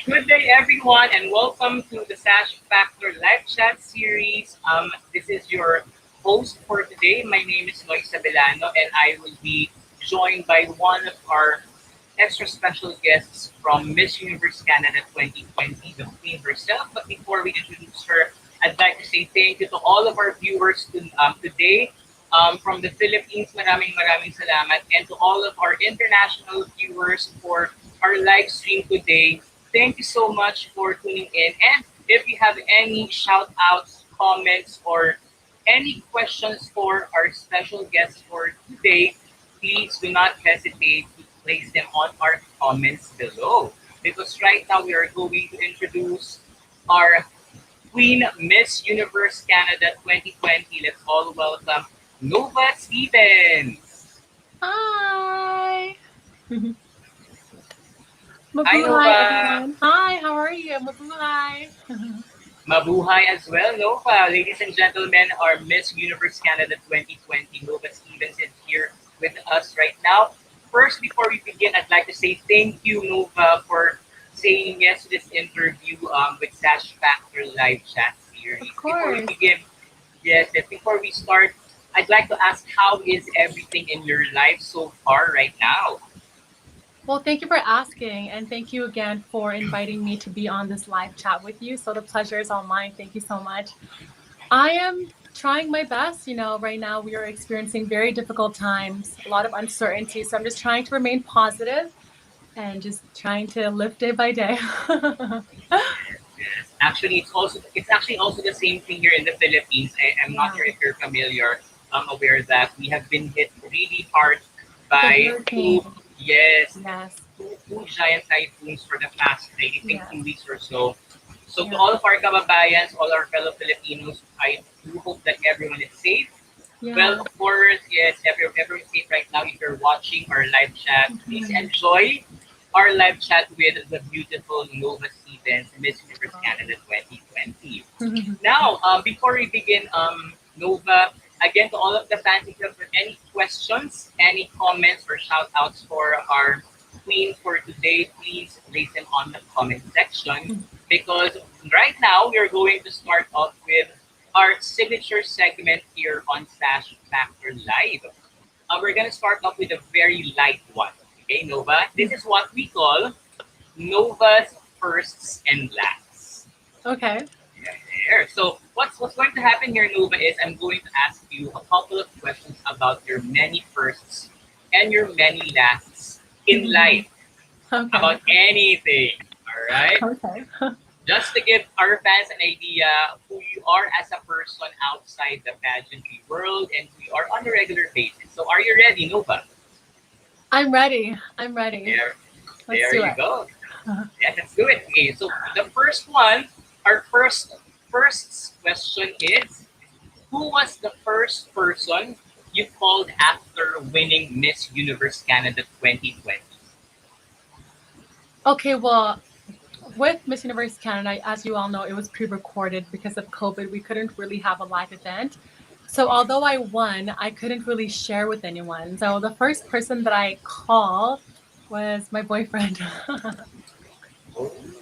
Good day, everyone, and welcome to the Sash Factor live chat series. This is your host for today. My name is Noy Sabelano, and I will be joined by one of our extra special guests from Miss Universe Canada 2020, the Queen herself. But before we introduce her, I'd like to say thank you to all of our viewers today from the Philippines. Maraming salamat. And to all of our international viewers for our live stream today. Thank you so much for tuning in. And if you have any shout outs, comments, or any questions for our special guests for today, please do not hesitate to place them on our comments below. Because right now we are going to introduce our Queen Miss Universe Canada 2020. Let's all welcome Nova Stevens. Hi. Hi, Mabuhay, Nova. everyone. Hi, how are you? Mabuhay. Mabuhay as well, Nova. Ladies and gentlemen, our Miss Universe Canada 2020, Nova Stevens, is here with us right now. First, before we begin, I'd like to say thank you, Nova, for saying yes to this interview with Sash Factor live chat series. Of Before we course. begin, yes, before we start, I'd like to ask how is everything in your life so far right now? Well, thank you for asking, and thank you again for inviting me to be on this live chat with you. So the pleasure is all mine. Thank you so much. I am trying my best. Right now we are experiencing very difficult times, a lot of uncertainty. So I'm just trying to remain positive and just trying to live day by day. Yes. Actually, it's actually also the same thing here in the Philippines. I'm not Yeah. sure if you're familiar, aware that we have been hit really hard The by two, hurricane. yes, Yes. two giant typhoons for the past, I think, Yes. 2 weeks or so. So to Yeah. all of our kababayans, all our fellow Filipinos, I do hope that everyone is safe. Well, Yeah. of course, yes, everyone's safe right now. If you're watching our live chat, please Mhm. enjoy our live chat with the beautiful Nova Stevens, Miss Universe Canada 2020. Now, before we begin, Nova, again to all of the fans, if you have any questions, any comments, or shout outs for our queen for today, please place them on the comment section. Because right now, we are going to start off with our signature segment here on Sash Factor Live. We're going to start off with a very light one. Okay, Nova? This is what we call Nova's firsts and lasts. Okay. There. So what's going to happen here, Nova, is I'm going to ask you a couple of questions about your many firsts and your many lasts in life, Okay. about anything. All right. Okay. Just to give our fans an idea who you are as a person outside the pageantry world and who you are on a regular basis. So are you ready, Nova? I'm ready. I'm ready. There, Let's there do you it. go. Yeah, let's do it. Okay, so the first one, our first question is, who was the first person you called after winning Miss Universe Canada 2020? Okay, well, with Miss Universe Canada, as you all know, it was pre-recorded because of COVID. We couldn't really have a live event. So although I won, I couldn't really share with anyone. So the first person that I called was my boyfriend.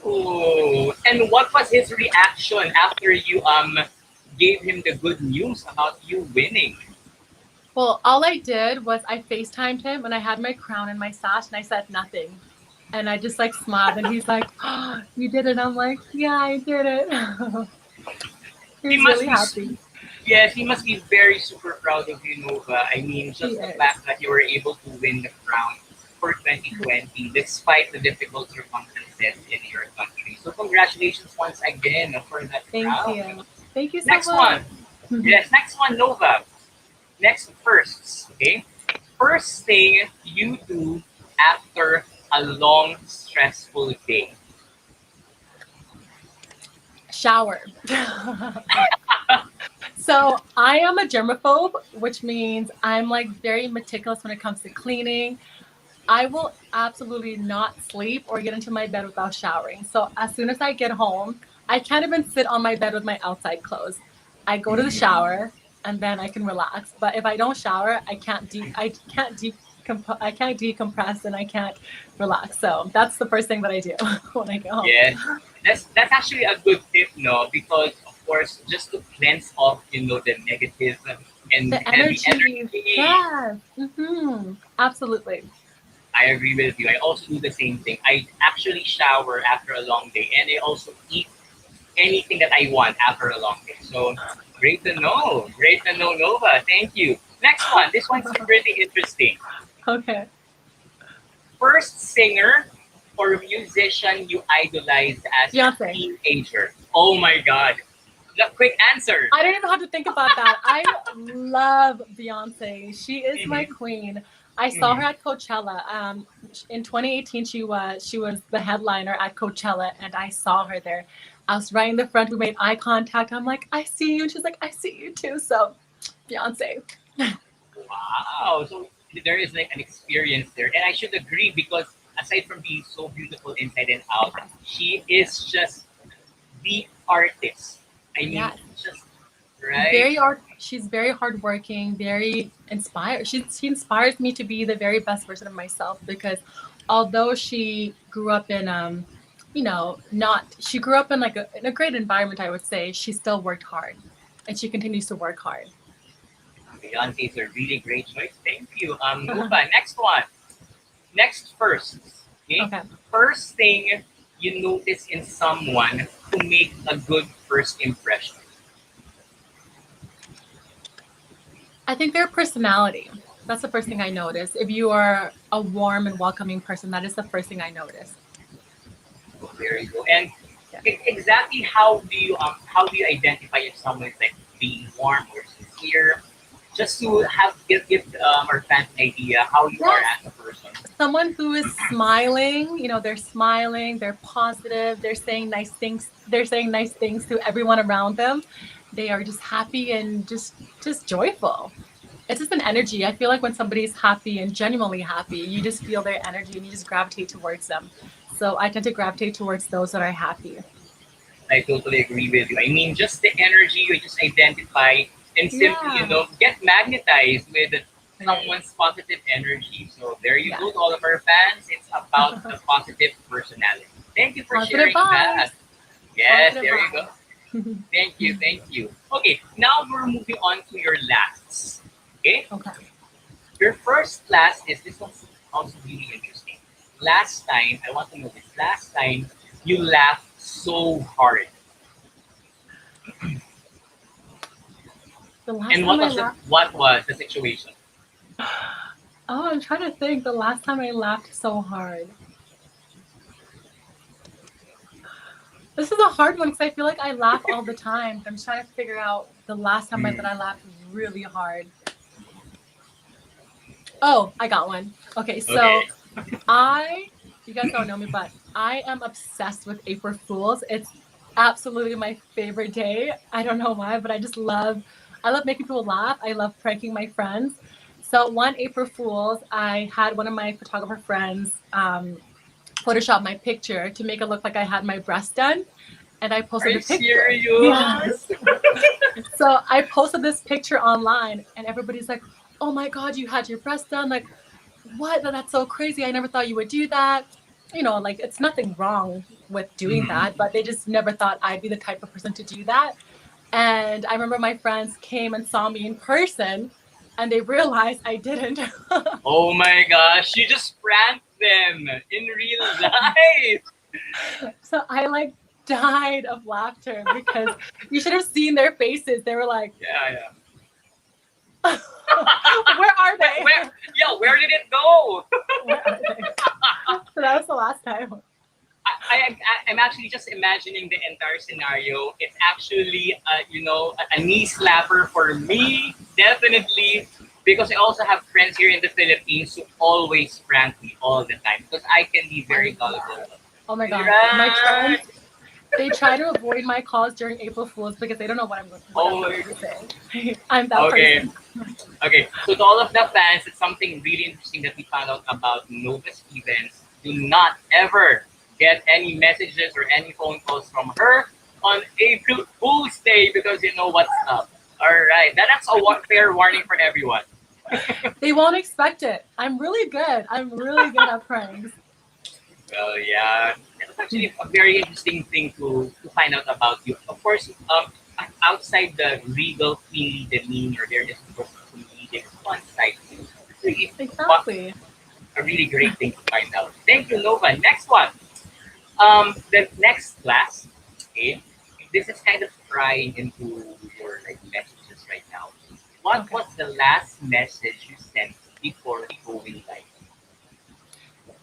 Oh, and what was his reaction after you gave him the good news about you winning? Well, all I did was I FaceTimed him and I had my crown and my sash and I said nothing. And I just like smiled and he's like, oh, you did it. I'm like, yeah, I did it. He He was must really be happy. Yes, he must be very super proud of you, Nova. I mean, He just the is. fact that you were able to win the crown for 2020 despite the difficult circumstances in your country. So congratulations once again for that Thank crown. you. Thank you so Next one. much. Yes, next one, Nova. Next firsts, okay? First thing you do after a long, stressful day. Shower. So I am a germaphobe, which means I'm like very meticulous when it comes to cleaning. I will absolutely not sleep or get into my bed without showering. So as soon as I get home, I can't even sit on my bed with my outside clothes. I go to the shower and then I can relax. But if I don't shower, I can't deep I can't decompress and I can't relax. So that's the first thing that I do when I get home. Yes, that's actually a good tip, no? Because of course, just to cleanse off, the negative and The heavy energy, energy. yes, absolutely. I agree with you. I also do the same thing. I actually shower after a long day, and I also eat anything that I want after a long day. So great to know. Great to know, Nova. Thank you. Next one. This one's pretty interesting. Okay. First singer or musician you idolized as a Beyonce. teenager. Oh my God. The quick answer. I don't even have to think about that. I love Beyonce. She is my Mhm, queen. I saw her mhm. at Coachella. In 2018, she was the headliner at Coachella, and I saw her there. I was right in the front. We made eye contact. I'm like, I see you, and she's like, I see you too. So, Beyonce. Wow. So there is like an experience there. And I should agree because aside from being so beautiful inside and out, she is just the artist. I mean, Yes. just right. She's very hardworking, very inspired. She inspires me to be the very best version of myself because although she grew up in not she grew up in like in a great environment, I would say, she still worked hard and she continues to work hard. Beyonce is a really great choice. Thank you. Rupa, next one. Next first. Okay. Okay. First thing you notice in someone to make a good first impression. I think their personality. That's the first thing I notice. If you are a warm and welcoming person, that is the first thing I notice. So there you go. And Yeah. exactly how do you identify if someone is like being warm or sincere? Just to give our fans an idea how you are Yes. as a person. Someone who is smiling, they're smiling, they're positive, they're saying nice things to everyone around them. They are just happy and just joyful. It's just an energy. I feel like when somebody's happy and genuinely happy, you just feel their energy and you just gravitate towards them. So I tend to gravitate towards those that are happy. I totally agree with you. I mean, just the energy you just identify and simply, Yeah. get magnetized with Right. someone's positive energy. So there you Yeah. go to all of our fans. It's about the positive personality. Thank you for Positive sharing vibes. that. Yes, Positive there you go. vibes. Thank you, thank you. Okay, now we're moving on to your lasts. Okay, Okay. your first last is this one's also really interesting. Last time, I want to know this. Last time you laughed so hard. The last And time I laughed. what was the situation? Oh, I'm trying to think. The last time I laughed so hard. This is a hard one because I feel like I laugh all the time. I'm trying to figure out the last time that Mm, I laughed really hard. Oh, I got one. Okay, so okay. you guys don't know me, but I am obsessed with April Fools. It's absolutely my favorite day. I don't know why, but I love making people laugh. I love pranking my friends. So one April Fools, I had one of my photographer friends Photoshop my picture to make it look like I had my breast done, and I Are posted you the picture. Yes. serious? So I posted this picture online, and everybody's like, "Oh my God, you had your breast done! Like, what? That's so crazy! I never thought you would do that." Like it's nothing wrong with doing Mhm. that, but they just never thought I'd be the type of person to do that. And I remember my friends came and saw me in person, and they realized I didn't. Oh my gosh, you just pranked them in real life. So I like died of laughter because you should have seen their faces. They were like, Yeah, yeah. "Where are they? Yeah, where did it go? Where are they?" So that was the last time. I'm actually just imagining the entire scenario. It's actually, a knee slapper for me, definitely, because I also have friends here in the Philippines who always prank me all the time because I can be I very gullible. love. Oh my God, my Right. friends. They try to avoid my calls during April Fools because they don't know what I'm Oh going my to God. say. I'm that Okay. person. Okay, so to all of the fans, it's something really interesting that we found out about Nova's events. Do not ever get any messages or any phone calls from her on April Fool's Day because you know what's up. All right, that's a fair warning for everyone. They won't expect it. I'm really good. I'm really good at pranks. Well, yeah, that's actually a very interesting thing to find out about you. Of course, outside the regal queenly demeanor, there is of course a comedic fun side too. It's really Exactly. a really great thing to find out. Thank you, Nova. Next one. The next class, okay, this is kind of prying into your like messages right now. What Okay. was the last message you sent before going live,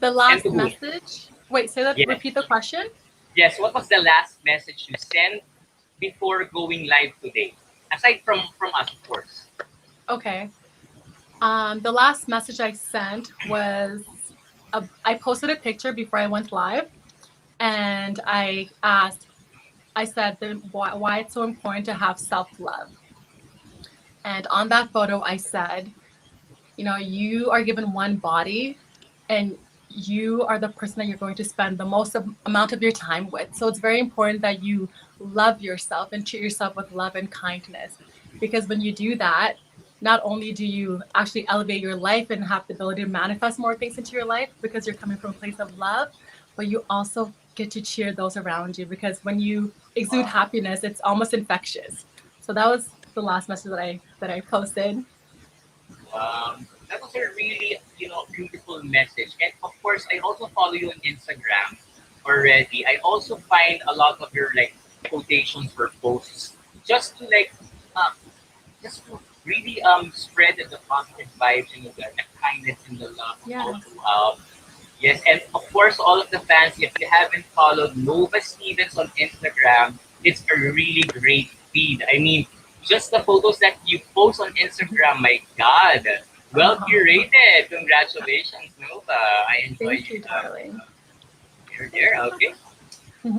The and to last whom? message. Wait, say that. Yes, Repeat the question. yes. What was the last message you sent before going live today? Aside from us, of course. Okay. The last message I sent was I posted a picture before I went live, and I said why it's so important to have self love. And on that photo, I said, you are given one body, and you are the person that you're going to spend the most amount of your time with. So it's very important that you love yourself and treat yourself with love and kindness. Because when you do that, not only do you actually elevate your life and have the ability to manifest more things into your life because you're coming from a place of love, but you also get to cheer those around you, because when you exude Wow. happiness, it's almost infectious. So that was the last message that I posted. That was a really, beautiful message. And of course, I also follow you on Instagram already. I also find a lot of your like quotations for posts just to like, uh, just to really spread the positive vibes and the kindness and the love all Yes. throughout. Yes, and of course, all of the fans, if you haven't followed Nova Stevens on Instagram, it's a really great feed. I mean, just the photos that you post on Instagram, my God, well Oh, curated. Congratulations, Nova. I enjoy thank you, uh, darling. you're there. Okay,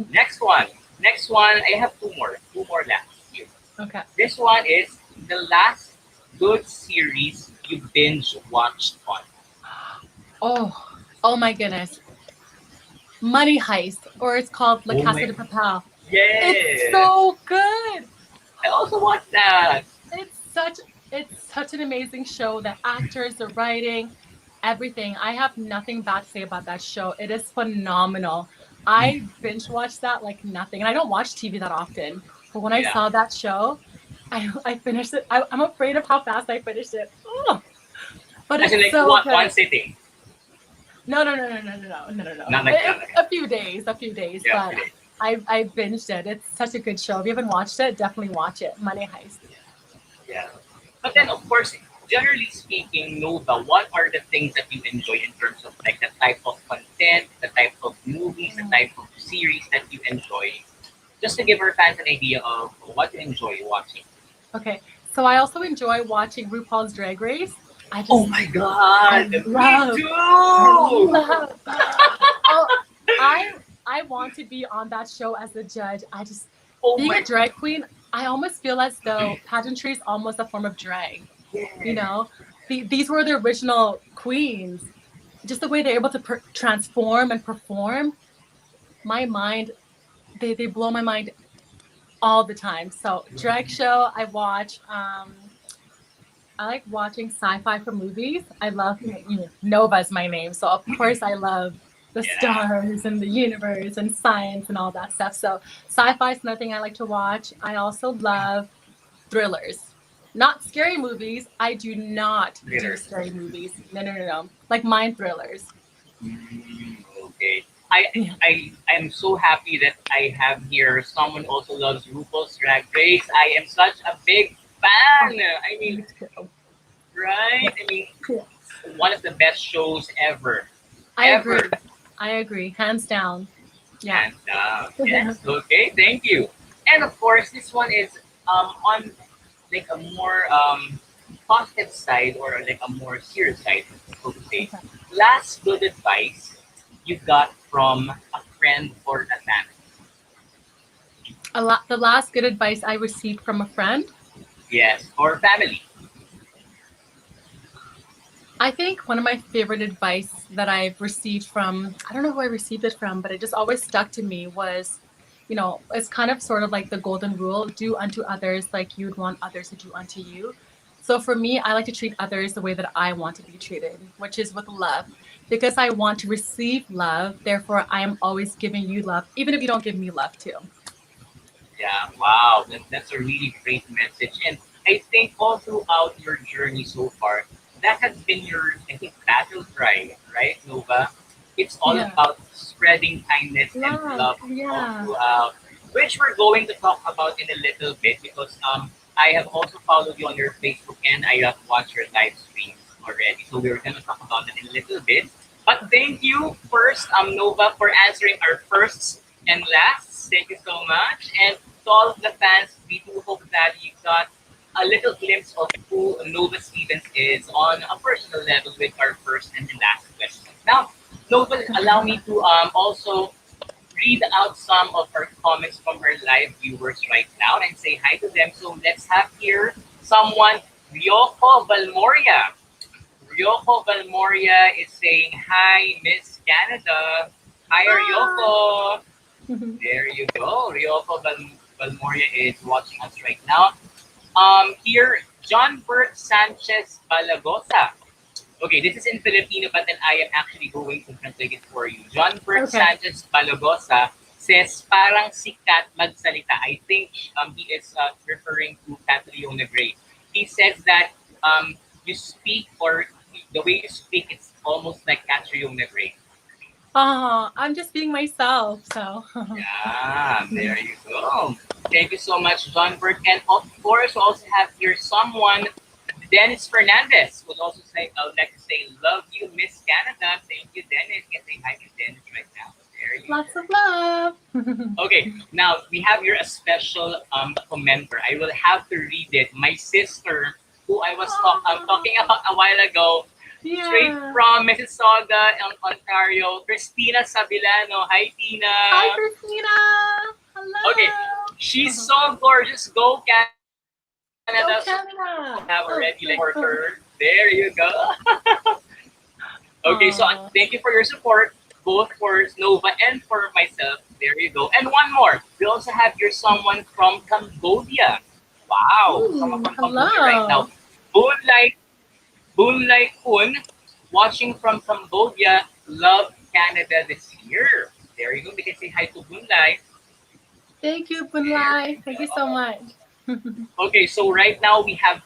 next one. Next one, I have two more left here. Okay. This one is the last good series you binge watched on. Oh, oh my goodness. Money Heist, or it's called La Oh Casa my, de Papel. It's yes, so good. I also watched that. It's such it's such an amazing show. The actors, the writing, everything. I have nothing bad to say about that show. It is phenomenal. I binge watched that like nothing. And I don't watch TV that often. But when I Yeah. saw that show, I finished it. I'm afraid of how fast I finished it. Oh, but As in it's like so one good. sitting. No, no, no, no, no, no, no, no, no, no. Not like A few days, a few days. yeah, But today. I binged it. It's such a good show. If you haven't watched it, definitely watch it. Money Heist. Yeah. But Yeah. then of course, generally speaking, Nova, what are the things that you enjoy in terms of like the type of content, the type of movies, the Mm. type of series that you enjoy? Just to give our fans an idea of what you enjoy watching. Okay. So I also enjoy watching RuPaul's Drag Race. I Oh just my I god, me love I too! love oh I I want to be on that show as a judge. I just Oh being a my drag queen, I almost feel as though pageantry is almost a form of drag. You yeah. know, these were the original queens. Just the way they're able to transform and perform, my mind, they blow my mind all the time. So drag show I watch. I like watching sci-fi for movies. I love, Nova is my name, so of course I love the Yeah. stars and the universe and science and all that stuff. So sci-fi is another thing I like to watch. I also love thrillers, not scary movies. I do not do Thriller. scary movies. No, no, no, no. Like mind thrillers. Okay. I Yeah. I am so happy that I have here someone who also loves RuPaul's Drag Race. I am such a big Oh, fan. I mean, me too. right? I mean, Yeah. one of the best shows ever, I ever. agree. I agree. Hands down. Yeah. And yes, okay, thank you. And of course, this one is on like a more positive side or like a more serious side, so to say. Okay. Last good advice you got from a friend or a fan. The last good advice I received from a friend, Yes, or family. I think one of my favorite advice that I've received from, I don't know who I received it from, but it just always stuck to me was, it's kind of sort of like the golden rule, do unto others like you'd want others to do unto you. So for me, I like to treat others the way that I want to be treated, which is with love. Because I want to receive love, therefore I am always giving you love, even if you don't give me love too. Yeah, wow, that's a really great message. And I think all throughout your journey so far, that has been your, I think, battle cry, right, Nova? It's all Yeah. about spreading kindness and Love. love all Yeah. throughout, which we're going to talk about in a little bit because I have also followed you on your Facebook and I have watched your live streams already. So we're going to talk about it in a little bit. But thank you first, Nova, for answering our firsts and lasts. Thank you so much. And to all of the fans, we do hope that you got a little glimpse of who Nova Stevens is on a personal level with our first and last question. Now, Nova, allow me to also read out some of our comments from our live viewers right now and say hi to them. So let's have here someone, Ryoko Valmoria. Ryoko Valmoria is saying, hi, Miss Canada. Hi, Hi. Ryoko. There you go. Valmoria is watching us right now. Here, John Bert Sanchez Balagosa. Okay, this is in Filipino, but then I am actually going to translate it for you. John Bert Okay. Sanchez Balagosa says, parang sikat magsalita. I think he is referring to Catriona Gray. He says that you speak, or the way you speak, it's almost like Catriona Gray. Oh, I'm just being myself. So Yeah, there you go. Thank you so much, John Bert. And of course, we also have here someone, Dennis Fernandez, would also say, I would like to say, love you, Miss Canada. Thank you, Dennis. You can say hi to Dennis right now. There you lots of go. love. Okay, now we have here a special commenter. I will have to read it. My sister, who talking about a while ago, straight Yeah. from Mississauga, Ontario, Christina Sabilano. Hi, Hi, Tina. Christina. Okay, Hello. she's so gorgeous. Go Canada. So we have Go already like Canada. support Oh, her. oh, oh. There you go. Okay, so thank you Oh. for your support, both for Nova and for myself. There you go. And one more. We also have here someone from Cambodia. Wow, someone from Cambodia right now. Hello. Boonlai Boonlai Kun, watching from Cambodia. Love Canada this year. There you go. We can say hi to Boonlai. Thank you, There you Bunlai. Thank you so go. much. Okay, so right now we have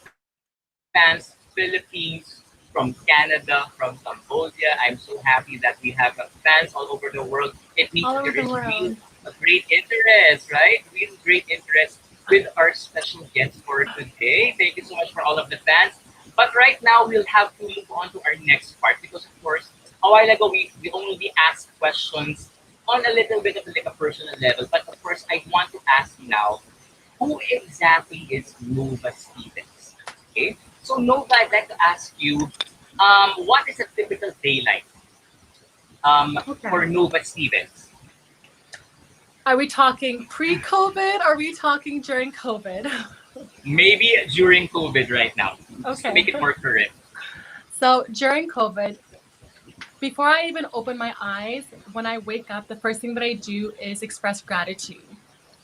fans Philippines, from Canada, from Cambodia. I'm so happy that we have fans all over the world. It means that All there over is the real world. a great interest, right? Real great interest with our special guest for today. Thank you so much for all of the fans. But right now we'll have to move on to our next part because of course a while ago we only asked questions on a little bit of like a personal level. But of course I want to ask now, who exactly is Nova Stevens? Okay, so Nova, I'd like to ask you, what is a typical day like Okay. for Nova Stevens? Are we talking pre-COVID? Or are we talking during COVID? Maybe during COVID right now, just to Okay. make it more current. So during COVID, before I even open my eyes, when I wake up, the first thing that I do is express gratitude.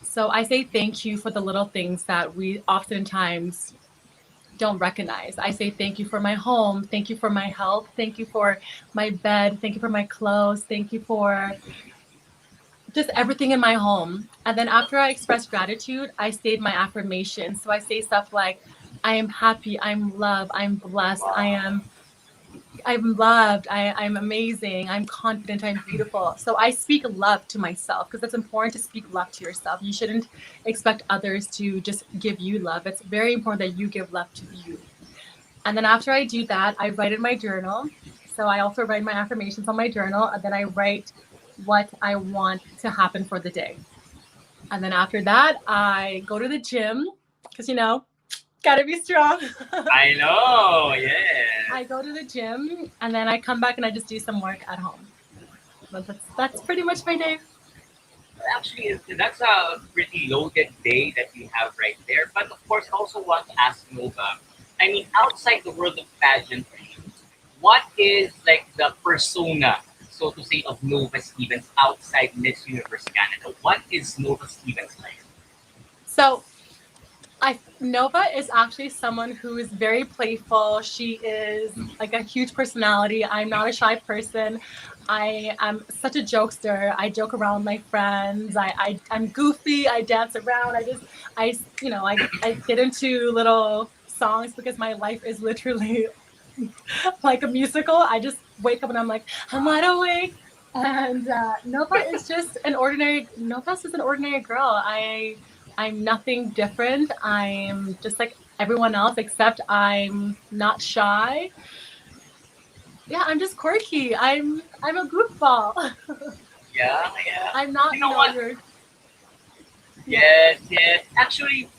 So I say thank you for the little things that we oftentimes don't recognize. I say thank you for my home, thank you for my health, thank you for my bed, thank you for my clothes, thank you for just everything in my home. And then after I express gratitude, I state my affirmations. So I say stuff like, I am happy, I'm loved, I'm blessed, Wow. I'm loved, I'm amazing, I'm confident, I'm beautiful. So I speak love to myself because it's important to speak love to yourself. You shouldn't expect others to just give you love. It's very important that you give love to you. And then after I do that, I write in my journal. So I also write my affirmations on my journal, and then I write what I want to happen for the day. And then after that, I go to the gym because, gotta be strong. I know, yes. I go to the gym and then I come back and I just do some work at home. But that's pretty much my day. Actually, that's a pretty loaded day that you have right there. But of course, I also want to ask Nova. I mean, outside the world of pageantry, what is like the persona, so to say, of Nova Stevens outside Miss Universe Canada? What is Nova Stevens like? So Nova is actually someone who is very playful. She is like a huge personality. I'm not a shy person. I am such a jokester. I joke around with my friends. I'm goofy. I dance around. I I get into little songs because my life is literally like a musical. I just wake up and I'm like, I'm wide awake. And Nova's just an ordinary girl. I'm nothing different. I'm just like everyone else, except I'm not shy. Yeah, I'm just quirky. I'm a goofball. Yeah, yeah. I'm not, You know what? your yeah. Yes, yes. Actually,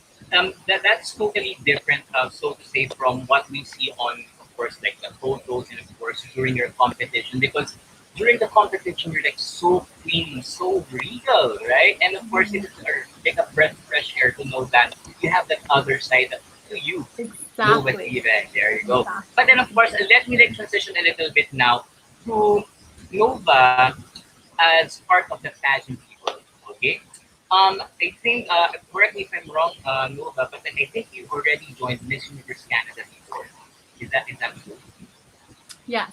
that's totally different, so to say, from what we see on, of course, like the photos and of course during your competition. Because during the competition, you're like so clean, so regal, right? And of course, Mhm. it's like a breath of fresh air to know that you have that other side to you. Know what Exactly. even. There you go. But then, of Exactly. course, let me like transition a little bit now to Nova as part of the pageant people. Okay. I think, correct me if I'm wrong, Nova, but then I think you already joined Miss Universe Canada before. Is that true? Yes.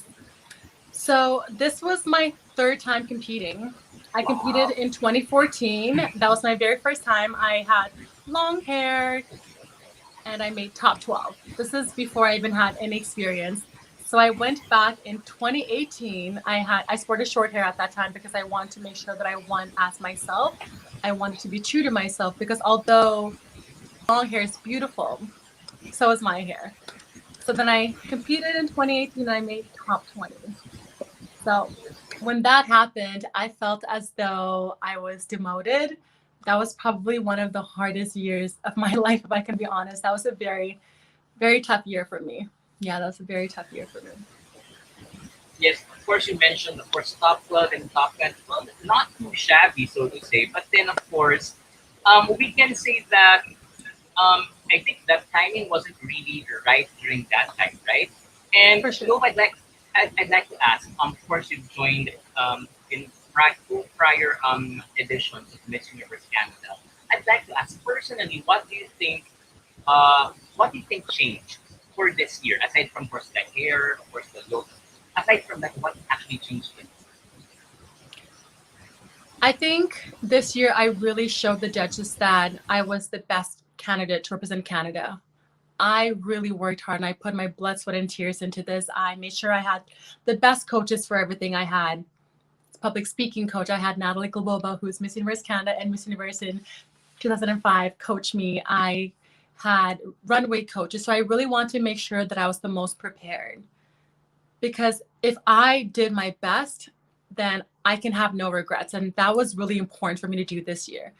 So this was my third time competing. I competed Wow. in 2014. That was my very first time. I had long hair and I made top 12. This is before I even had any experience. So I went back in 2018. I sported short hair at that time because I wanted to make sure that I won as myself. I wanted to be true to myself because although long hair is beautiful, so is my hair. So then I competed in 2018 and I made top 20. So when that happened, I felt as though I was demoted. That was probably one of the hardest years of my life, if I can be honest. That was a very, very tough year for me. Yeah, that was a very tough year for me. Yes, of course, you mentioned, of course, top 12 and top 10. Well, not too shabby, so to say. But then, of course, we can say that I think that timing wasn't really right during that time, right? And For sure. no, I'd like to ask. Of course, you've joined in two prior editions of Miss Universe Canada. I'd like to ask personally, what do you think changed for this year? Aside from, of course, the hair, of course, the look. Aside from that, what actually changed it? I think this year I really showed the judges that I was the best candidate to represent Canada. I really worked hard and I put my blood, sweat, and tears into this. I made sure I had the best coaches for everything I had. Public speaking coach. I had Natalie Globoba, who's Miss Universe Canada and Miss Universe in 2005, coach me. I had runway coaches. So I really wanted to make sure that I was the most prepared. Because if I did my best, then I can have no regrets. And that was really important for me to do this year.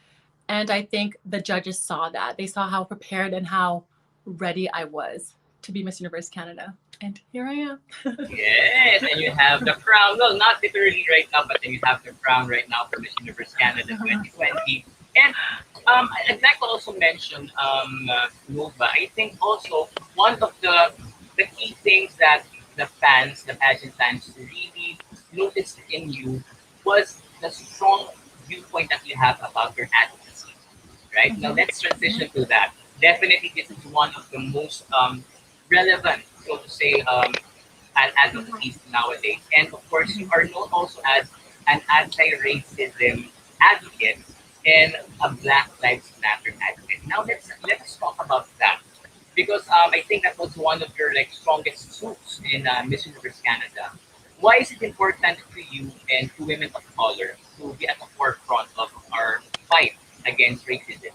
And I think the judges saw that. They saw how prepared and how ready I was to be Miss Universe Canada. And here I am. Yes, and you have the crown. Well, not literally right now, but then you have the crown right now for Miss Universe Canada 2020. And I'd like to also mention Nova. I think also one of the key things that the fans, the pageant fans, really noticed in you was the strong viewpoint that you have about your advocacy. Right now, Mhm. let's transition to that. Definitely, this is one of the most relevant, so to say, advocacies nowadays. And of course, you Mhm. are known also as an anti-racism advocate and a Black Lives Matter advocate. Now let's talk about that because I think that was one of your like strongest suits in Miss Universe Canada. Why is it important to you and to women of color to be at the forefront of our fight against racism?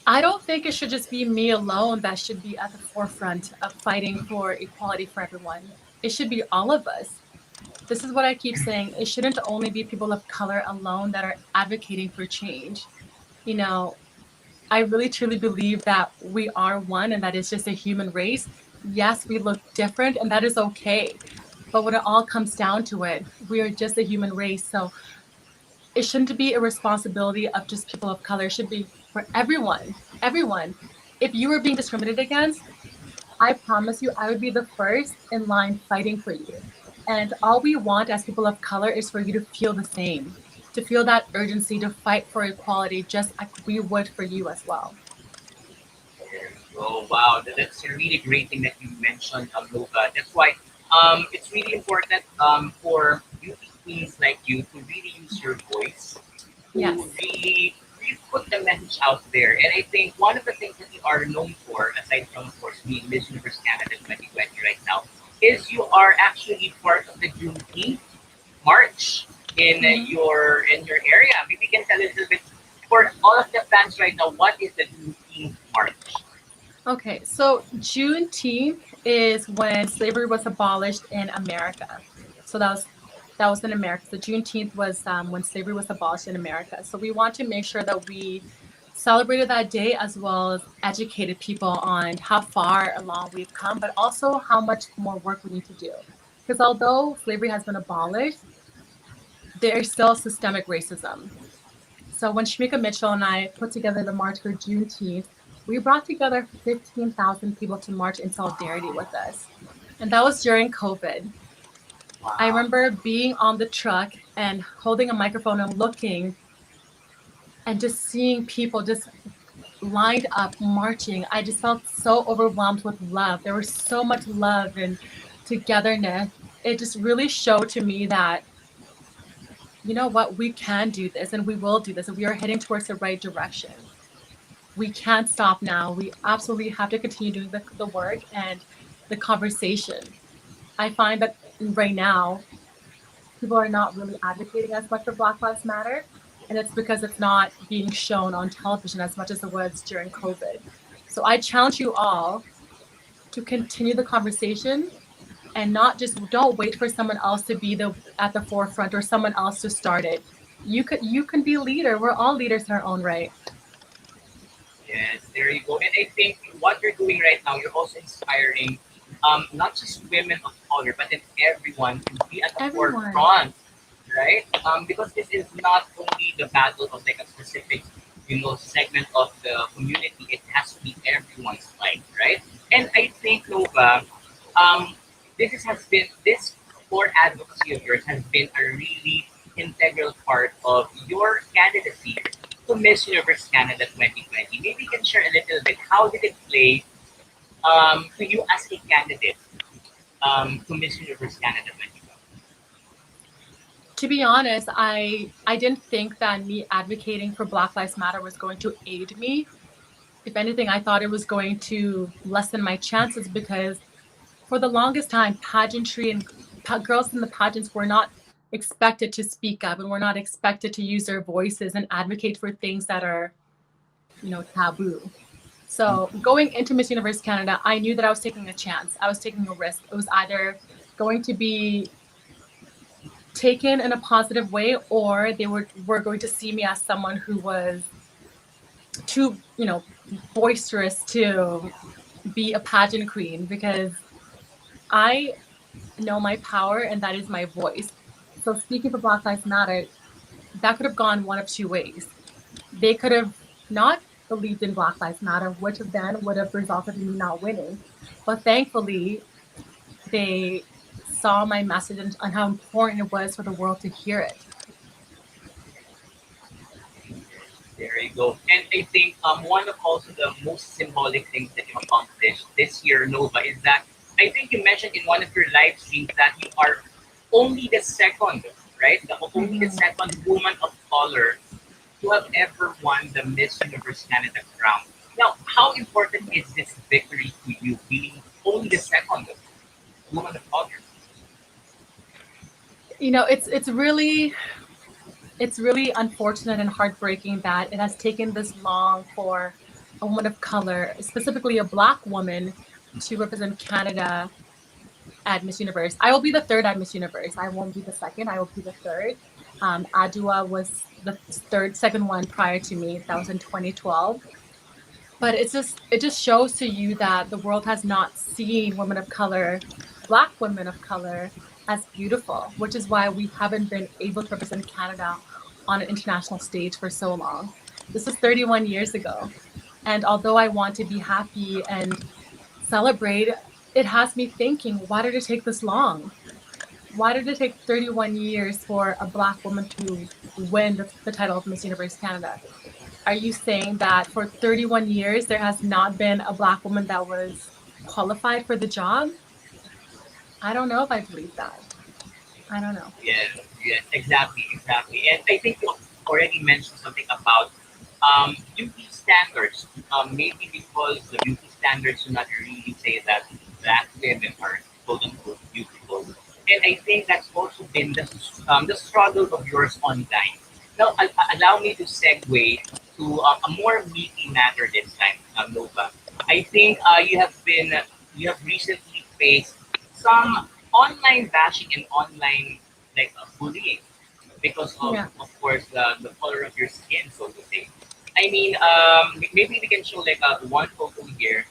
I don't think it should just be me alone that should be at the forefront of fighting for equality for everyone. It should be all of us. This is what I keep saying. It shouldn't only be people of color alone that are advocating for change. You know, I really truly believe that we are one and that it's just a human race. Yes, we look different and that is okay. But when it all comes down to it, we are just a human race. So it shouldn't be a responsibility of just people of color. It should be for everyone. Everyone. If you were being discriminated against, I promise you, I would be the first in line fighting for you. And all we want as people of color is for you to feel the same. to feel that urgency to fight for equality just like we would for you as well. Oh wow, that's a really great thing that you mentioned, Nova. That's why it's really important for beauty queens like you to really use your voice to Yes. really put the message out there. And I think one of the things that you are known for, aside from of course being Miss Universe Canada 2020 right now, is you are actually part of the Juneteenth March Mhm. in your area. Maybe you can tell a little bit for all of the fans right now. What is the Juneteenth March? Okay, so Juneteenth is when slavery was abolished in America. So that was in America. So Juneteenth was when slavery was abolished in America. So we want to make sure that we celebrated that day as well as educated people on how far along we've come, but also how much more work we need to do. Because although slavery has been abolished, there is still systemic racism. So when Shamika Mitchell and I put together the March for Juneteenth, we brought together 15,000 people to march in solidarity with us. And that was during COVID. I Wow. remember being on the truck and holding a microphone and looking and just seeing people just lined up marching. I just felt so overwhelmed with love. There was so much love and togetherness. It just really showed to me that, you know what, we can do this and we will do this and we are heading towards the right direction. We can't stop now. We absolutely have to continue doing the work and the conversation. I find that right now, people are not really advocating as much for Black Lives Matter. And it's because it's not being shown on television as much as it was during COVID. So I challenge you all to continue the conversation and not just don't wait for someone else to be the at the forefront or someone else to start it. You can be a leader. We're all leaders in our own right. Yes, there you go. And I think what you're doing right now, you're also inspiring not just women of color, but then everyone to be at the Everyone. forefront, right? Because this is not only the battle of like a specific, segment of the community. It has to be everyone's fight, right? And I think Nova, um, has been this core advocacy of yours has been a really integral part of your candidacy to Miss Universe Canada 2020. Maybe you can share a little bit. How did it play to you as a candidate to Miss Universe Canada 2020? To be honest, I didn't think that me advocating for Black Lives Matter was going to aid me. If anything, I thought it was going to lessen my chances because for the longest time, pageantry and girls in the pageants were not expected to speak up and were not expected to use their voices and advocate for things that are, taboo. So going into Miss Universe Canada, I knew that I was taking a chance. I was taking a risk. It was either going to be taken in a positive way or they were going to see me as someone who was too, boisterous to be a pageant queen because I know my power and that is my voice. So speaking for Black Lives Matter, that could have gone one of two ways. They could have not believed in Black Lives Matter, which then would have resulted in me not winning. But thankfully, they saw my message and how important it was for the world to hear it. There you go. And I think one of also the most symbolic things that you accomplished this year, Nova, is that I think you mentioned in one of your live streams that you are only the second, right? Only the Mhm. second woman of color to have ever won the Miss Universe Canada crown. Now, how important is this victory to you, being only the second woman of color? It's really unfortunate and heartbreaking that it has taken this long for a woman of color, specifically a Black woman, to represent Canada at Miss Universe. I will be the third at Miss Universe. I won't be the second. I will be the third. Adua was the second one prior to me. That was in 2012. But it just shows to you that the world has not seen women of color, Black women of color, as beautiful, which is why we haven't been able to represent Canada on an international stage for so long. This is 31 years ago. And although I want to be happy and celebrate, it has me thinking, why did it take this long? Why did it take 31 years for a Black woman to win the title of Miss Universe Canada. Are you saying that for 31 years there has not been a Black woman that was qualified for the job? I don't know if I believe that. I don't know. Yes, yes, exactly, exactly. And I think you already mentioned something about beauty standards. Maybe because the beauty standards do not really say that black women are quote unquote beautiful. And I think that's also been the struggle of yours online. Now, allow me to segue to a more meaty matter this time, Nova. I think you have recently faced some online bashing and online bullying because Yeah. of course, the color of your skin, so to say. I mean, maybe we can show like one photo here,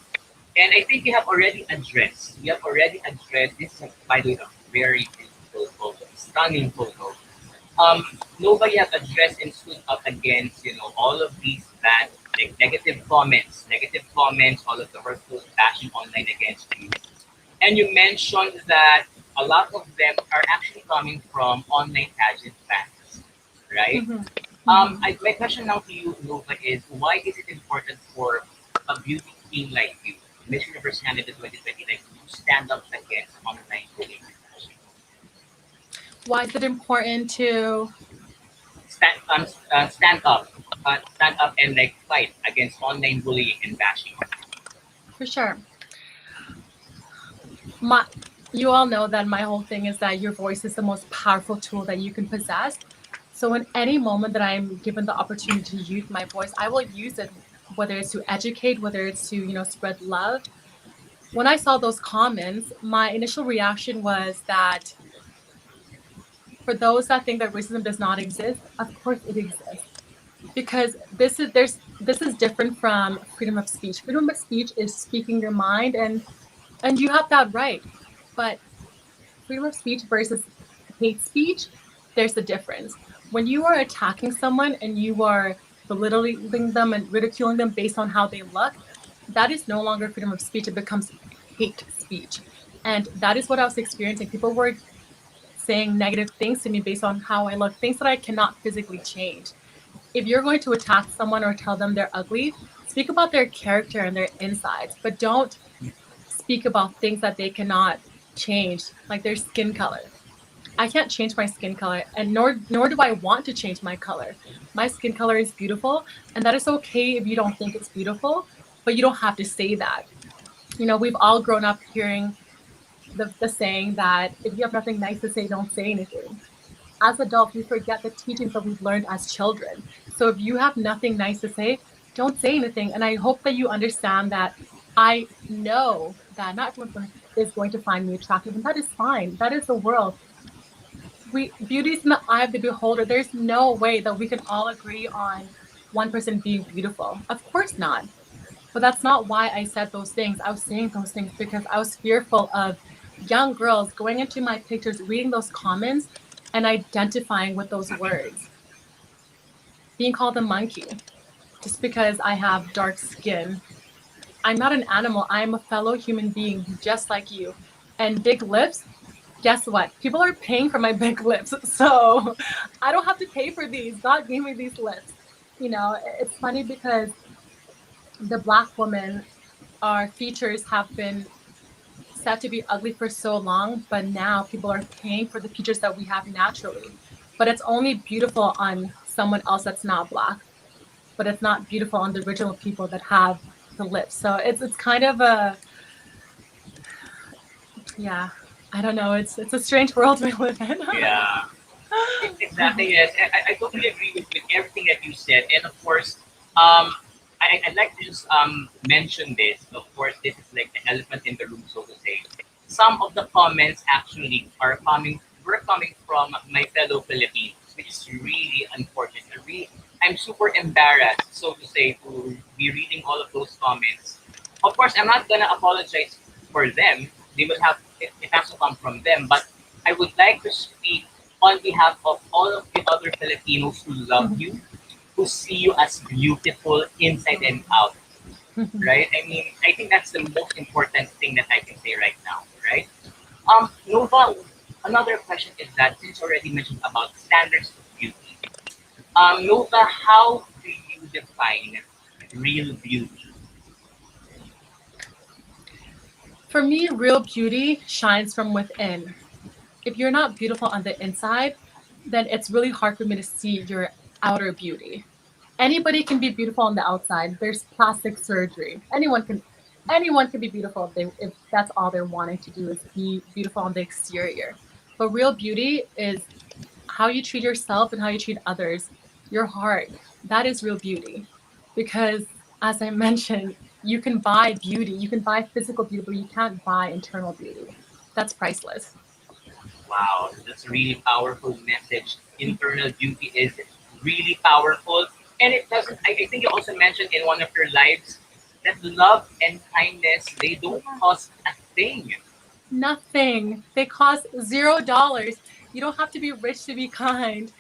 and I think you have already addressed this. Is, by the way, a very beautiful photo, stunning photo. Um, Nobody have addressed and stood up against, all of these bad, like negative comments, all of the hurtful bashing online against you. And you mentioned that a lot of them are actually coming from online pageant fans, right? Hmm. Hmm. My question now to you, Nova, is why is it important for a beauty queen like you, Miss Universe Canada 2020, like to stand up against online bullying and bashing? Why is it important to? Stand up and like fight against online bullying and bashing. For sure. My, you all know that my whole thing is that your voice is the most powerful tool that you can possess. So in any moment that I'm given the opportunity to use my voice, I will use it, whether it's to educate, whether it's to, spread love. When I saw those comments, my initial reaction was that for those that think that racism does not exist, of course it exists. Because this is different from freedom of speech. Freedom of speech is speaking your mind, and you have that right. But freedom of speech versus hate speech, there's a difference. When you are attacking someone and you are belittling them and ridiculing them based on how they look, that is no longer freedom of speech. It becomes hate speech. And that is what I was experiencing. People were saying negative things to me based on how I look, things that I cannot physically change. If you're going to attack someone or tell them they're ugly, speak about their character and their insides, but don't speak about things that they cannot change, like their skin color. I can't change my skin color, and nor do I want to change my color. My skin color is beautiful, and that is okay if you don't think it's beautiful, but you don't have to say that. We've all grown up hearing the saying that if you have nothing nice to say, don't say anything. As adults, we forget the teachings that we've learned as children. So if you have nothing nice to say, don't say anything. And I hope that you understand that I know that not everyone is going to find me attractive, and that is fine. That is the world. Beauty is in the eye of the beholder. There's no way that we can all agree on one person being beautiful. Of course not. But that's not why I said those things. I was saying those things because I was fearful of young girls going into my pictures, reading those comments, and identifying with those words. Being called a monkey just because I have dark skin. I'm not an animal. I am a fellow human being just like you. And big lips, guess what? People are paying for my big lips. So I don't have to pay for these. God gave me these lips. It's funny because the Black woman, our features have been said to be ugly for so long, but now people are paying for the features that we have naturally. But it's only beautiful on someone else that's not Black, but it's not beautiful on the original people that have the lips. So it's kind of a, yeah, I don't know. It's a strange world we live in. Yeah, exactly. Yes, I totally agree with everything that you said, and of course, I'd like to just mention this. Of course, this is like the elephant in the room, so to say. Some of the comments actually were coming from my fellow Filipinos, which is really unfortunate. I'm super embarrassed, so to say, to be reading all of those comments. Of course, I'm not gonna apologize for them. They will have it has to come from them, but I would like to speak on behalf of all of the other Filipinos who love you, who see you as beautiful inside and out, right? I mean, I think that's the most important thing that I can say right now, right? Nova, another question is that since you already mentioned about standards of beauty, Nova, how do you define real beauty? For me, real beauty shines from within. If you're not beautiful on the inside, then it's really hard for me to see your outer beauty. Anybody can be beautiful on the outside. There's plastic surgery. Anyone can be beautiful if that's all they're wanting to do is be beautiful on the exterior. But real beauty is how you treat yourself and how you treat others. Your heart. That is real beauty. Because as I mentioned, you can buy beauty, you can buy physical beauty, but you can't buy internal beauty. That's priceless. Wow, that's a really powerful message. Internal beauty is really powerful. And it doesn't, I think you also mentioned in one of your lives that love and kindness, they don't cost a thing. Nothing. They cost $0. You don't have to be rich to be kind.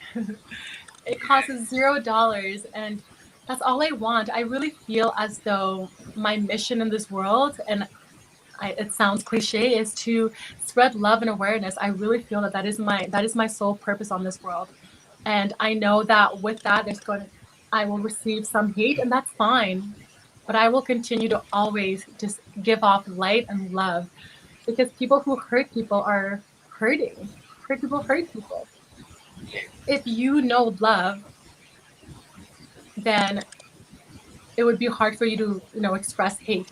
It costs $0, and that's all I want. I really feel as though my mission in this world, and it sounds cliche, is to spread love and awareness. I really feel that that is my sole purpose on this world, and I know that with that, I will receive some hate, and that's fine. But I will continue to always just give off light and love because people who hurt people are hurting. Hurt people hurt people. If you know love, then it would be hard for you to, express hate.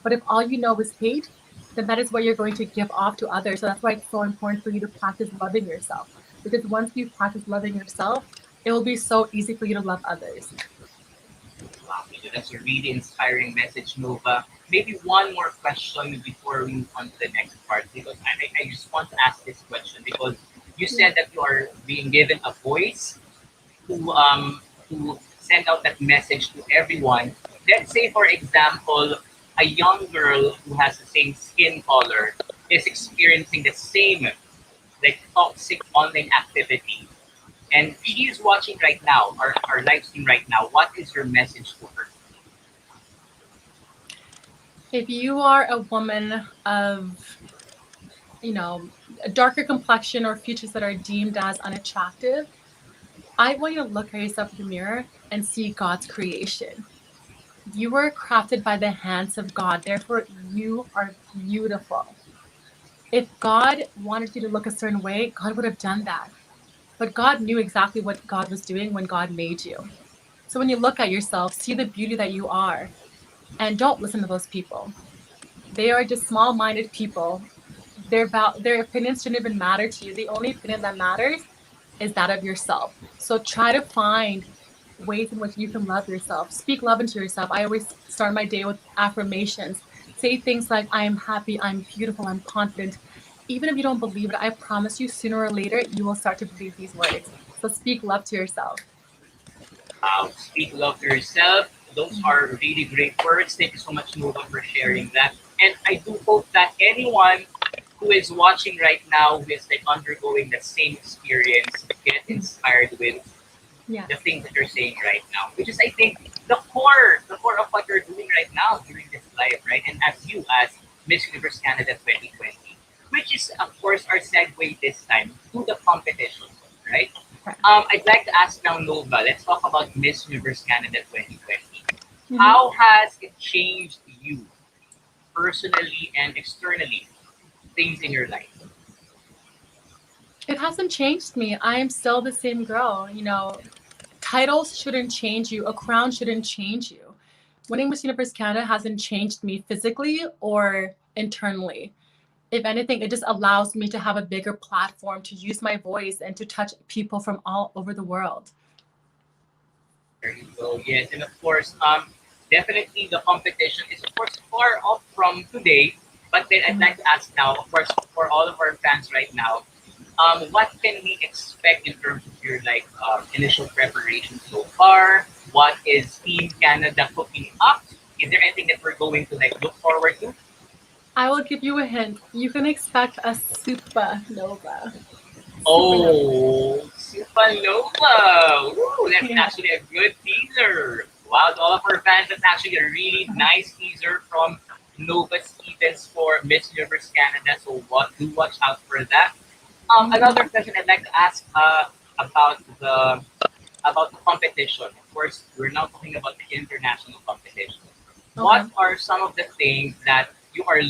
But if all you know is hate, then that is what you're going to give off to others. So that's why it's so important for you to practice loving yourself. Because once you practice loving yourself, it will be so easy for you to love others. Wow, that's a really inspiring message, Nova. Maybe one more question before we move on to the next part, because I just want to ask this question because you said that you are being given a voice to send out that message to everyone. Let's say, for example, a young girl who has the same skin color is experiencing the same like toxic online activity, and she is watching right now, our live stream right now. What is your message to her? If you are a woman of, you know, a darker complexion or features that are deemed as unattractive, I want you to look at yourself in the mirror and see God's creation. You were crafted by the hands of God, therefore, you are beautiful. If God wanted you to look a certain way, God would have done that. But God knew exactly what God was doing when God made you. So when you look at yourself, see the beauty that you are, and don't listen to those people. They are just small minded people. Their opinions shouldn't even matter to you. The only opinion that matters is that of yourself. So try to find ways in which you can love yourself. Speak love into yourself. I always start my day with affirmations. Say things like, I am happy, I'm beautiful, I'm confident. Even if you don't believe it, I promise you, sooner or later, you will start to believe these words. So speak love to yourself. Speak love to yourself. Those are really great words. Thank you so much, Nova, for sharing that. And I do hope that anyone who is watching right now, who is like undergoing the same experience, get inspired with Yeah. the things that you're saying right now, which is I think the core of what you're doing right now during this live, right? And as you as Miss Universe Canada 2020, which is of course our segue this time to the competition, right? I'd like to ask now Nova. Let's talk about Miss Universe Canada 2020. Mhm. How has it changed you personally and externally? Things in your life. It hasn't changed me. I am still the same girl. Titles shouldn't change you. A crown shouldn't change you. Winning Miss Universe Canada hasn't changed me physically or internally. If anything, it just allows me to have a bigger platform to use my voice and to touch people from all over the world. There you go. Yes, and of course, definitely the competition is of course far off from today. But then I'd like to ask now, of course, for all of our fans right now, what can we expect in terms of your like initial preparation so far? What is Team Canada cooking up? Is there anything that we're going to like look forward to? I will give you a hint. You can expect a supernova. Supernova. Oh, Supernova! Woo, that's Yeah. actually a good teaser. Wow, to all of our fans, that's actually a really nice teaser from Nova Stevens for Miss Universe Canada. So what do watch out for that. Another question I'd like to ask about about the competition. Of course, we're now talking about the international competition. Okay. What are some of the things that you are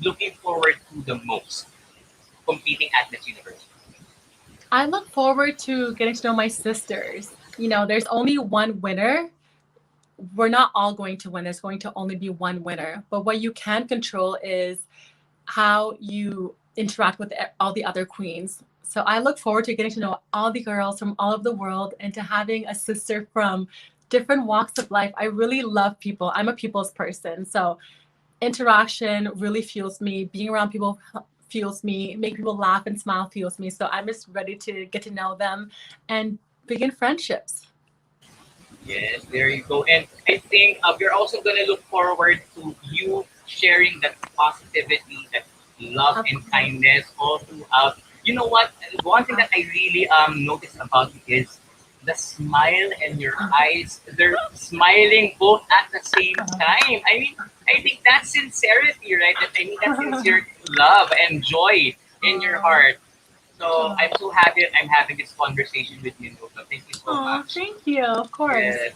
looking forward to the most competing at this university? I look forward to getting to know my sisters. There's only one winner. We're not all going to win. There's going to only be one winner. But what you can control is how you interact with all the other queens. So I look forward to getting to know all the girls from all over the world and to having a sister from different walks of life. I really love people. I'm a people's person. So interaction really fuels me. Being around people fuels me. Make people laugh and smile fuels me. So I'm just ready to get to know them and begin friendships. Yes, there you go. And I think we're also going to look forward to you sharing that positivity, that love Of and course. kindness all throughout. You know what? One thing that I really noticed about you is the smile in your eyes. They're smiling both at the same time. I mean, I think that's sincerity, right? That I mean, that's sincere love and joy in your Aw. heart. So Aw. I'm so happy that I'm having this conversation with you, Nova. Thank you so Aw, much. thank you. Of course. Yes.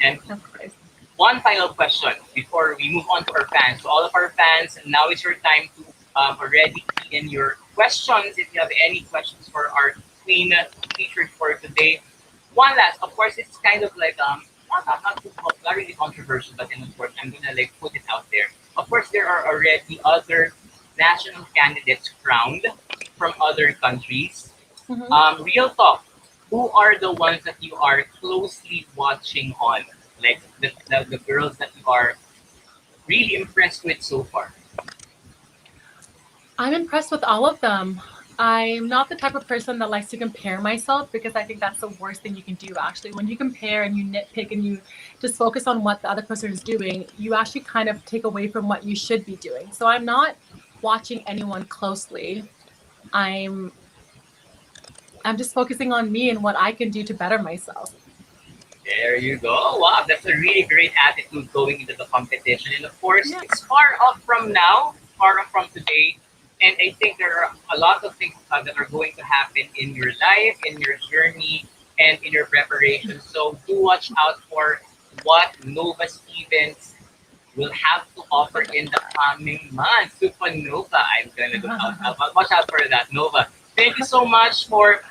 And Of course. one final question before we move on to our fans. To all of our fans, now is your time to already key in your questions. If you have any questions for our queen featured for today. One last, of course, it's kind of like not really controversial, but then of course I'm gonna like put it out there. Of course, there are already other national candidates crowned from other countries. Mhm. Real talk. Who are the ones that you are closely watching on? Like the girls that you are really impressed with so far? I'm impressed with all of them. I'm not the type of person that likes to compare myself because I think that's the worst thing you can do, actually. When you compare and you nitpick and you just focus on what the other person is doing, you actually kind of take away from what you should be doing. So I'm not watching anyone closely. I'm I'm just focusing on me and what I can do to better myself. There you go. Wow, that's a really great attitude going into the competition. And of course, Yeah. it's far off from now, far off from today. And I think there are a lot of things that are going to happen in your life, in your journey, and in your preparation. So do watch out for what Nova Stevens will have to offer in the coming months. Supernova. I'm gonna look out. Watch out for that, Nova. Thank you so much for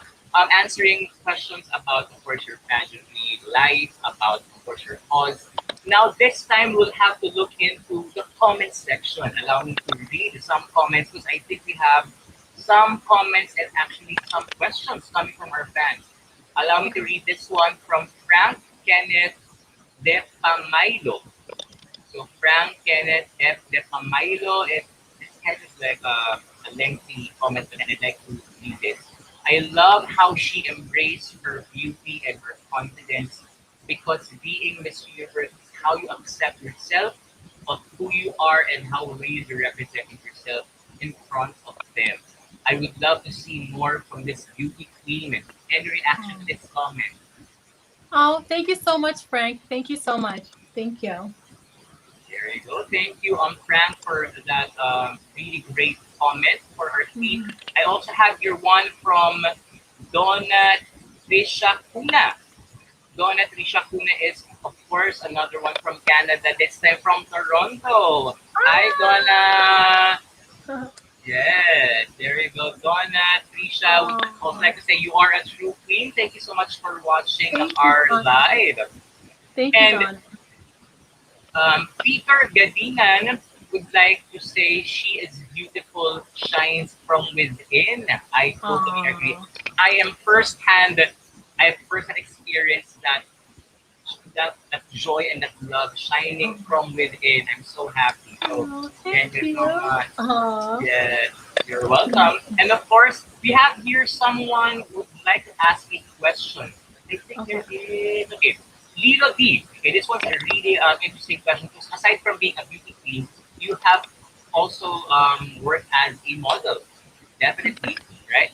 answering questions about, of course, your pageantry life, about, of course, your cause. Now, this time we'll have to look into the comment section. Allow me to read some comments because I think we have some comments and actually some questions coming from our fans. Allow me to Okay. read this one from Frank Kenneth De Pamilo. So Frank Kenneth F. De Camilo, this kind of like a lengthy comment, but I'd like to read this. I love how she embraced her beauty and her confidence because being Miss Universe is how you accept yourself, of who you are, and how really you're representing yourself in front of them. I would love to see more from this beauty queen and reaction to this comment. Oh, thank you so much, Frank. Thank you so much. Thank you. There you go. Thank you, Frank, for that really great comment for our tweet. Mhm. I also have your one from Donna Trisha Kuna. Donna Trisha Kuna is, of course, another one from Canada, this time from Toronto. Hi, Donna. Yes, there you go. Donna Trisha, would also Oh, like to say you are a true queen. Thank you so much for watching thank you, our Don. live. Thank you, And Don. Peter Gadinan would like to say she is beautiful, shines from within. I totally agree. Oh, I am firsthand, I have firsthand experienced that joy and that love shining from within. I'm so happy. So oh, thank thank you so you. much. Oh, Yes, you're welcome. And of course, we have here someone who would like to ask a question. I think there okay. is okay. Little D. Okay, this one's a really interesting question because aside from being a beauty queen, you have also worked as a model. Definitely, right?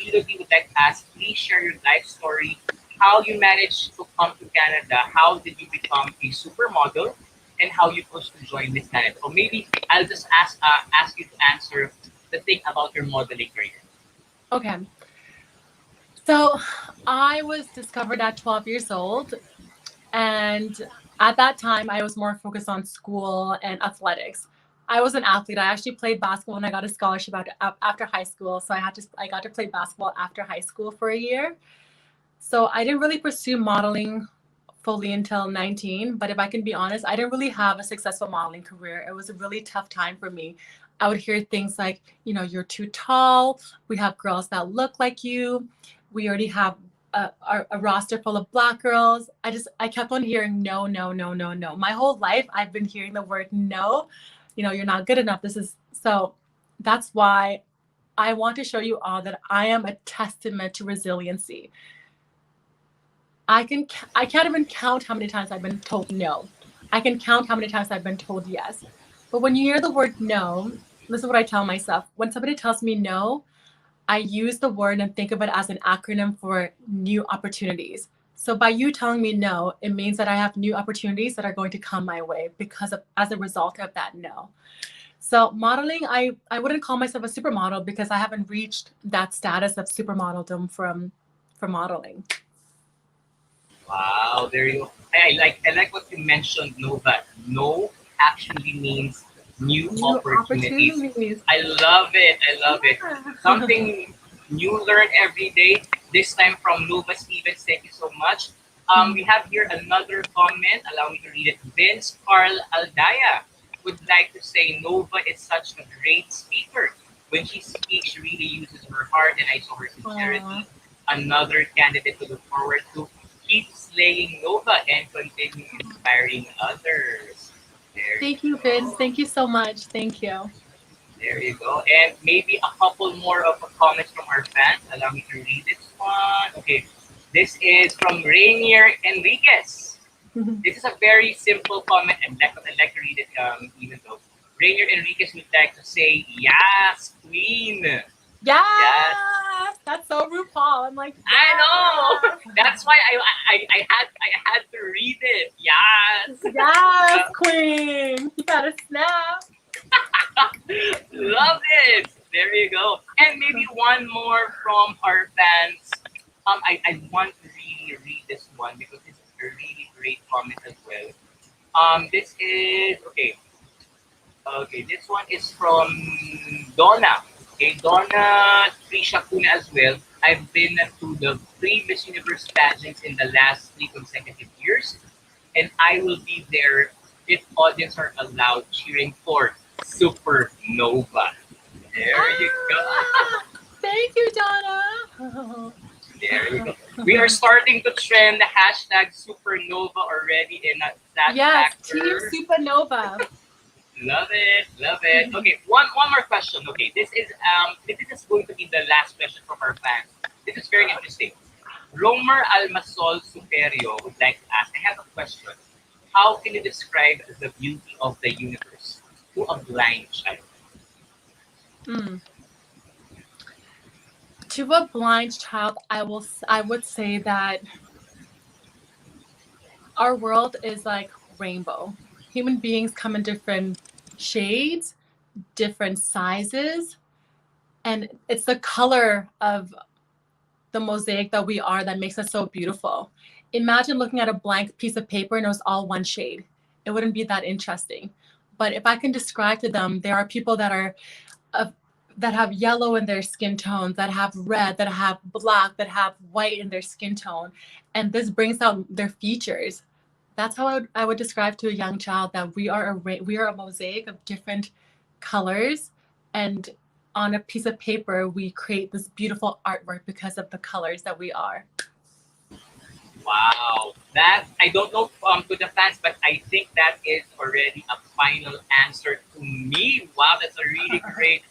Little D would like to ask, please share your life story, how you managed to come to Canada, how did you become a supermodel, and how you chose to join Miss Canada. Or maybe I'll just ask you to answer the thing about your modeling career. Okay. So I was discovered at 12 years old, and at that time, I was more focused on school and athletics. I was an athlete. I actually played basketball and I got a scholarship after high school. So I got to play basketball after high school for a year. So I didn't really pursue modeling fully until 19. But if I can be honest, I didn't really have a successful modeling career. It was a really tough time for me. I would hear things like, you're too tall. We have girls that look like you. We already have a roster full of black girls. I kept on hearing no, no, no, no, no. My whole life, I've been hearing the word no. You're not good enough. That's why I want to show you all that I am a testament to resiliency. I can't even count how many times I've been told no. I can count how many times I've been told yes. But when you hear the word no, this is what I tell myself. When somebody tells me no, I use the word and think of it as an acronym for new opportunities. So by you telling me no, it means that I have new opportunities that are going to come my way as a result of that no. So modeling, I wouldn't call myself a supermodel because I haven't reached that status of supermodeldom for modeling. Wow, there you go. I like what you mentioned, Nova. No actually means new New opportunities. opportunities. I love it. I love it. Yeah. Something new learned every day. This time from Nova Stevens. Thank you so much. We have here another comment. Allow me to read it. Vince Carl Aldaya would like to say Nova is such a great speaker. When she speaks, she really uses her heart, and I saw her Aw. sincerity. Another candidate to look forward to. Keep slaying Nova and continue inspiring others. There you Thank you, Vince. go. Thank you so much. Thank you. There you go. And maybe a couple more of comments from our fans. Allow me to read this one. Okay. This is from Rainier Enriquez. This is a very simple comment, and I'd like to read it even though. Rainier Enriquez would like to say, Yes, Queen. Yes. Yes, that's so Rupaul. I'm like, I know. yes, That's why I had to read it. Yes. yes, Queen. You gotta snap. Love it. There you go. And maybe one more from our fans. I want to really read this one because it's a really great comment as well. This is okay. Okay, this one is from Donna. Okay, Donna Trisha Kuna as well. I've been to the three Miss Universe pageants in the last 3 consecutive years, and I will be there if audience are allowed cheering for Supernova. There you go. Ah, thank you, Donna. There you go. We are starting to trend the hashtag Supernova already in that Yes, Team factor. Supernova. Love it, love it. Okay, one more question. Okay, this is going to be the last question from our fans. This is very interesting. Romer Almasol Superio would like to ask. I have a question. How can you describe the beauty of the universe to a blind child? Mm. To a blind child, I would say that our world is like rainbow. Human beings come in different shades, different sizes, and it's the color of the mosaic that we are that makes us so beautiful. Imagine looking at a blank piece of paper and it was all one shade. It wouldn't be that interesting. But if I can describe to them, there are people uh, that have yellow in their skin tones, that have red, that have black, that have white in their skin tone, and this brings out their features. That's how I would describe to a young child that we are a mosaic of different colors, and on a piece of paper we create this beautiful artwork because of the colors that we are. Wow, that I don't know to the fans, but I think that is already a final answer to me. Wow, that's really great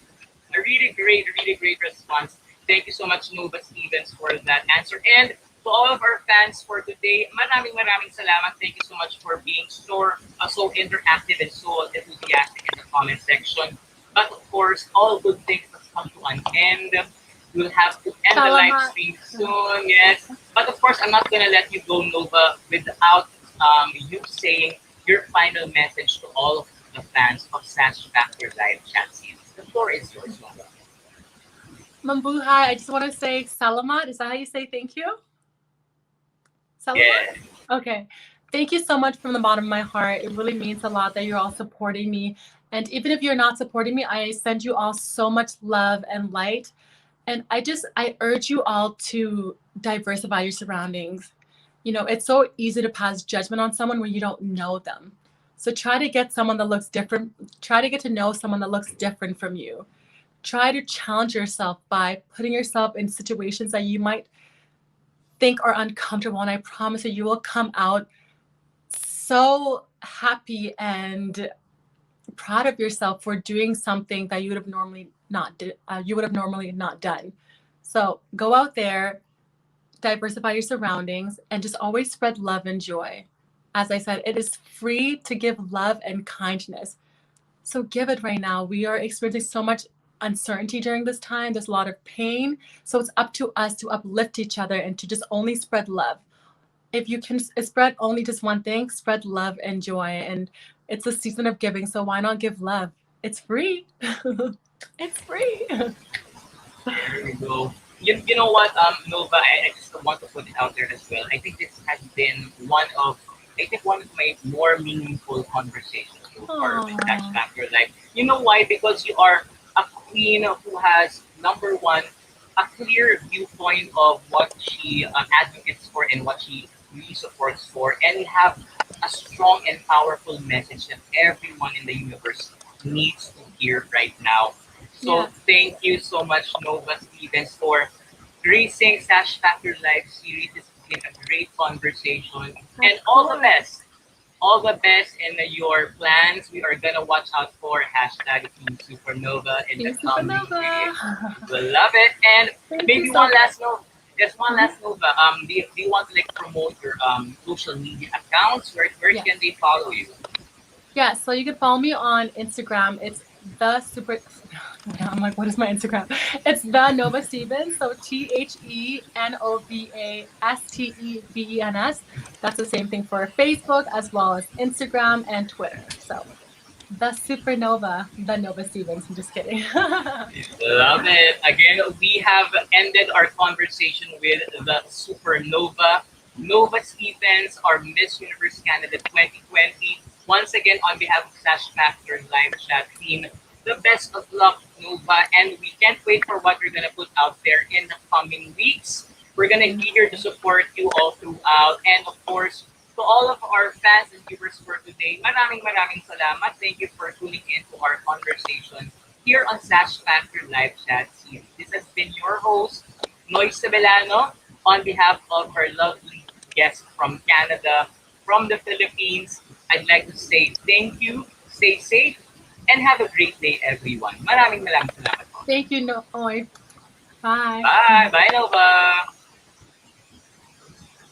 response. Thank you so much, Nova Stevens, for that answer. And to all of our fans for today, maraming salamat. Thank you so much for being so interactive and so enthusiastic in the comment section. But of course, all good things must come to an end. We'll have to end the live Salamat. stream soon, yes. But of course, I'm not gonna let you go, Nova, without you saying your final message to all of the fans of Sash Factor Live Chat Series. The floor is yours, Nova. Mambuhay, I just want to say salamat. Is that how you say thank you? Salamat? Yeah. Okay. Thank you so much from the bottom of my heart. It really means a lot that you're all supporting me. And even if you're not supporting me, I send you all so much love and light. And I urge you all to diversify your surroundings. It's so easy to pass judgment on someone when you don't know them. So try to get someone that looks different. Try to get to know someone that looks different from you. Try to challenge yourself by putting yourself in situations that you might think are uncomfortable. And I promise you will come out so happy and proud of yourself for doing something that you would have normally not done. So go out there, diversify your surroundings, and just always spread love and joy. As I said, it is free to give love and kindness. So give it right now. We are experiencing so much uncertainty during this time. There's a lot of pain. So it's up to us to uplift each other and to just only spread love. If you can spread only just one thing, spread love and joy. And it's a season of giving. So why not give love? It's free. It's free. There we go. You know what, Nova, I just want to put it out there as well. I think this has been one of my more meaningful conversations so far with Sash Aww. Factor Life. You know why? Because you are a queen who has, number one, a clear viewpoint of what she advocates for and what she really supports for, and you have a strong and powerful message that everyone in the universe needs to hear right now. So Yeah. thank you so much, Nova Stevens, for gracing Sash Factor Live series. This has been a great conversation. Of And all the course. best. All the best in your plans. We are going to watch out for hashtag Team Supernova in the Team coming Supernova. days. We'll love it. And Thank you maybe so one much. last note. Just one Mhm. last Nova. Do you want to like promote your social media accounts? Where Yes. can they follow you? Yeah, so you can follow me on Instagram. It's the super. I'm like, what is my Instagram? It's the Nova Stevens. So TheNovaStevens. That's the same thing for Facebook as well as Instagram and Twitter. So the Supernova, the Nova Stevens. I'm just kidding. Love it. Again, we have ended our conversation with the Supernova, Nova Stephens, our Miss Universe Canada 2020. Once again, on behalf of Sash Factor Live Chat team, the best of luck, Nova, and we can't wait for what we're gonna put out there in the coming weeks. We're gonna Thank be here to you. support you all throughout, and of course, to all of our fans and viewers for today, maraming salamat. Thank you for tuning in to our conversation here on Sash Factor Live Chat Series. This has been your host, Noy Sabelano, on behalf of our lovely guest from Canada, from the Philippines. I'd like to say thank you, stay safe, and have a great day, everyone. Maraming salamat po. Thank you, Noy. Bye. Bye! Bye, Nova!